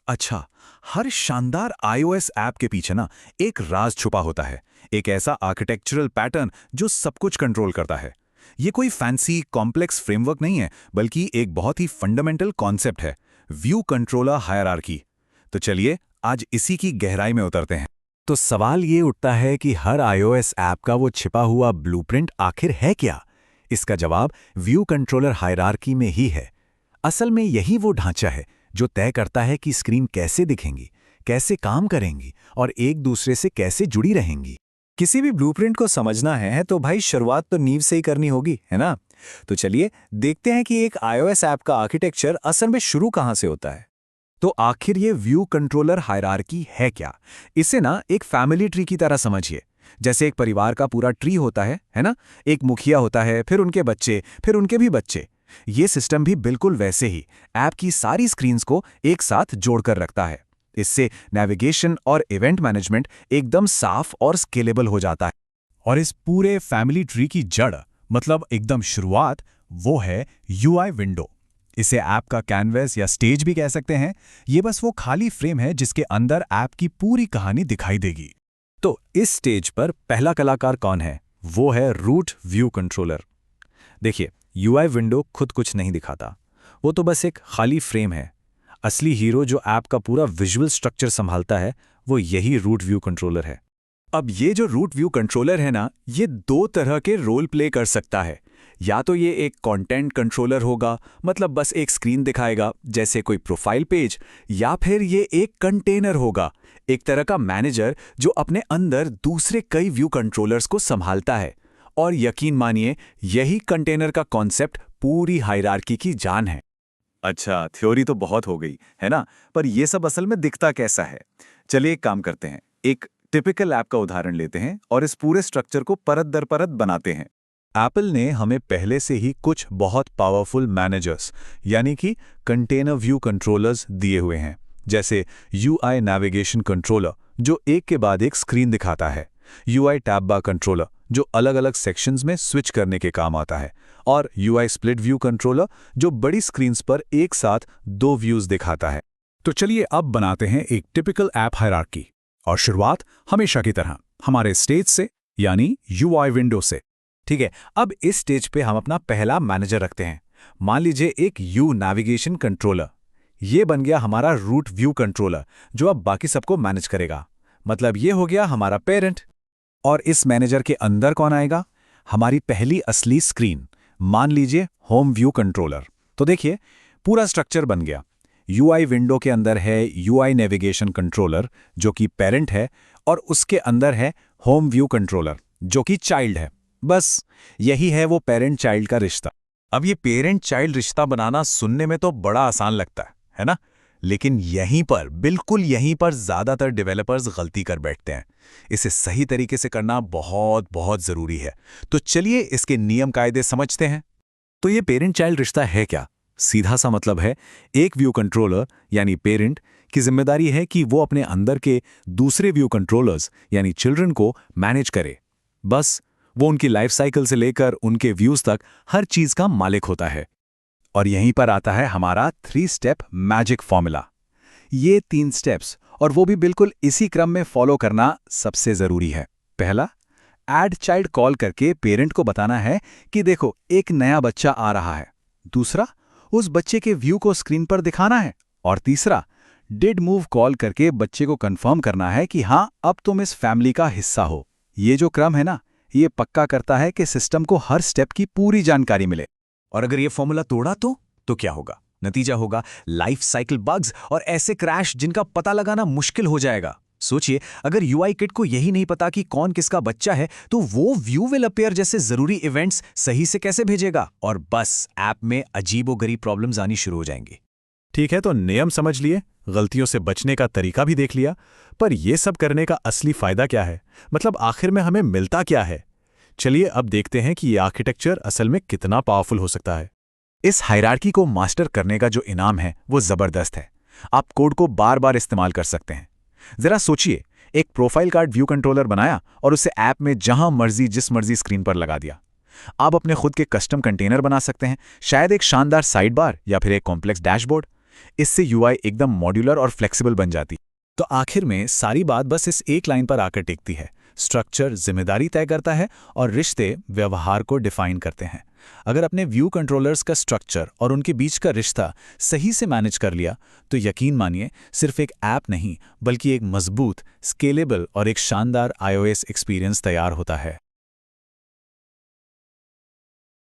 अच्छा, हर शानदार iOS app के पीछे ना एक राज छुपा होता है। एक ऐसा आर्किटेक्चरल पैटर्न जो सब कुछ कंट्रोल करता है। ये कोई फैंसी कॉम्प्लेक्स फ्रेमवर्क नहीं है, बल्कि एक बहुत ही फंडामेंटल कॉन्सेप्ट है, व्यू कंट्रोलर हायरार्की। तो चलिए आज इसी की गहराई में उतरते हैं। तो सवाल ये उठता है कि हर iOS ऐप का वो छिपा हुआ ब्लूप्रिंट आखिर है क्या? इसका जवाब व्यू कंट्रोलर हायरार्की में ही है। असल में यही वो ढांचा है जो तय करता है कि स्क्रीन कैसे दिखेंगी, कैसे काम करेंगी और एक दूसरे से कैसे जुड़ी रहेंगी। किसी भी ब्लूप्रिंट को समझना है तो भाई शुरुआत तो नींव से ही करनी होगी, है ना? तो चलिए देखते हैं कि एक iOS ऐप का आर्किटेक्चर असल में शुरू कहां से होता है। तो आखिर ये व्यू कंट्रोलर हायरार्की है क्या? इसे ना एक फैमिली ट्री की तरह समझिए। जैसे एक परिवार का पूरा ट्री होता है ना? एक मुखिया होता है, फिर उनके बच्चे, फिर उनके भी बच्चे। ये सिस्टम भी बिल्कुल वैसे ही ऐप की सारी स्क्रीन्स को एक साथ जोड़कर रखता है। इससे नेविगेशन और इवेंट मैनेजमेंट एकदम साफ और स्केलेबल हो जाता है। और इस पूरे फैमिली ट्री की जड़, मतलब एकदम शुरुआत, वो है यूआई विंडो। इसे ऐप का कैनवस या स्टेज भी कह सकते हैं। ये बस वो खाली फ्रेम है जिसके अंदर ऐप की पूरी कहानी दिखाई देगी। तो इस स्टेज पर पहला कलाकार कौन है? वो है रूट व्यू कंट्रोलर। देखिए, यूआई विंडो खुद कुछ नहीं दिखाता, वो तो बस एक खाली फ्रेम है। असली हीरो जो ऐप का पूरा विजुअल स्ट्रक्चर संभालता है, वो यही रूट व्यू कंट्रोलर है। अब ये जो रूट व्यू कंट्रोलर है ना, ये दो तरह के रोल प्ले कर सकता है। या तो ये एक कंटेंट कंट्रोलर होगा, मतलब बस एक स्क्रीन दिखाएगा जैसे कोई प्रोफाइल पेज, या फिर ये एक कंटेनर होगा, एक तरह का मैनेजर जो अपने अंदर दूसरे कई व्यू कंट्रोलर्स को संभालता है। और यकीन मानिए, यही कंटेनर का कॉन्सेप्ट पूरी हायरार्की की जान है। अच्छा, थ्योरी तो बहुत हो गई, है ना? पर ये सब असल में दिखता कैसा है? चलिए एक काम करते हैं, एक टिपिकल ऐप का उदाहरण लेते हैं और इस पूरे स्ट्रक्चर को परत दर परत बनाते हैं। एप्पल ने हमें पहले से ही कुछ बहुत पावरफुल मैनेजर्स, यानी कि कंटेनर व्यू कंट्रोलर्स दिए हुए हैं, जैसे यूआई नेविगेशन कंट्रोलर जो एक के बाद एक स्क्रीन दिखाता है, यूआई टैब बार कंट्रोलर जो अलग-अलग सेक्शंस में स्विच करने के काम आता है, और यूआई स्प्लिट व्यू कंट्रोलर जो बड़ी स्क्रीन्स पर एक साथ दो व्यूज दिखाता है। तो चलिए अब बनाते हैं एक टिपिकल ऐप हायरार्की, और शुरुआत हमेशा की तरह हमारे स्टेज से, यानी यूआई विंडो से। ठीक है, अब इस स्टेज पे हम अपना पहला मैनेजर रखते हैं। मान लीजिए एक यू नेविगेशन कंट्रोलर। ये बन गया हमारा रूट व्यू कंट्रोलर जो अब बाकी सबको मैनेज करेगा। मतलब ये हो गया हमारा पेरेंट। और इस मैनेजर के अंदर कौन आएगा? हमारी पहली असली स्क्रीन, मान लीजिए होम व्यू कंट्रोलर। तो देखिए, पूरा स्ट्रक्चर बन गया। यूआई विंडो के अंदर है यूआई नेविगेशन कंट्रोलर जो कि पेरेंट है, और उसके अंदर है होम व्यू कंट्रोलर जो कि चाइल्ड है। बस यही है वो पेरेंट चाइल्ड का रिश्ता। अब ये पेरेंट चाइल्ड रिश्ता बनाना सुनने में तो बड़ा आसान लगता है ना? लेकिन यहीं पर, बिल्कुल यहीं पर ज्यादातर डेवलपर्स गलती कर बैठते हैं। इसे सही तरीके से करना बहुत बहुत जरूरी है। तो चलिए इसके नियम कायदे समझते हैं। तो ये पेरेंट चाइल्ड रिश्ता है क्या? सीधा सा मतलब है, एक व्यू कंट्रोलर यानी पेरेंट की जिम्मेदारी है कि वो अपने अंदर के दूसरे व्यू कंट्रोलर्स यानी चिल्ड्रन को मैनेज करे। बस वो उनकी लाइफ साइकिल से लेकर उनके व्यूज तक हर चीज का मालिक होता है। और यहीं पर आता है हमारा 3 स्टेप मैजिक फॉर्मूला। ये 3 स्टेप्स, और वो भी बिल्कुल इसी क्रम में फॉलो करना सबसे जरूरी है। पहला, ऐड चाइल्ड कॉल करके पेरेंट को बताना है कि देखो एक नया बच्चा आ रहा है। दूसरा, उस बच्चे के व्यू को स्क्रीन पर दिखाना है। और तीसरा, डिड मूव कॉल करके बच्चे को कंफर्म करना है कि हाँ, अब तुम इस फैमिली का हिस्सा हो। ये जो क्रम है ना, ये पक्का करता है कि सिस्टम को हर स्टेप की पूरी जानकारी मिले। और अगर ये फॉर्मूला तोड़ा तो क्या होगा? नतीजा होगा लाइफ साइकिल बग्स और ऐसे क्रैश जिनका पता लगाना मुश्किल हो जाएगा। सोचिए, अगर यूआई किट को यही नहीं पता कि कौन किसका बच्चा है, तो वो व्यू विल अपीयर जैसे जरूरी इवेंट्स सही से कैसे भेजेगा? और बस ऐप में अजीबोगरीब प्रॉब्लम्स आनी शुरू हो जाएंगी। ठीक है, तो नियम समझ लिए, गलतियों से बचने का तरीका भी देख लिया, पर यह सब करने का असली फायदा क्या है? मतलब आखिर में हमें मिलता क्या है? चलिए अब देखते हैं कि ये आर्किटेक्चर असल में कितना पावरफुल हो सकता है। इस हायरार्की को मास्टर करने का जो इनाम है वो जबरदस्त है। आप कोड को बार बार इस्तेमाल कर सकते हैं। जरा सोचिए, एक प्रोफाइल कार्ड व्यू कंट्रोलर बनाया और उसे ऐप में जहां मर्जी जिस मर्जी स्क्रीन पर लगा दिया। आप अपने खुद के कस्टम कंटेनर बना सकते हैं, शायद एक शानदार साइड बार या फिर एक कॉम्प्लेक्स डैशबोर्ड। इससे यूआई एकदम मॉड्यूलर और फ्लेक्सिबल बन जाती। तो आखिर में सारी बात बस इस एक लाइन पर आकर टिकती है। स्ट्रक्चर जिम्मेदारी तय करता है और रिश्ते व्यवहार को डिफाइन करते हैं। अगर अपने व्यू कंट्रोलर्स का स्ट्रक्चर और उनके बीच का रिश्ता सही से मैनेज कर लिया तो यकीन मानिए सिर्फ एक ऐप नहीं बल्कि एक मजबूत, स्केलेबल और एक शानदार iOS एक्सपीरियंस तैयार होता है।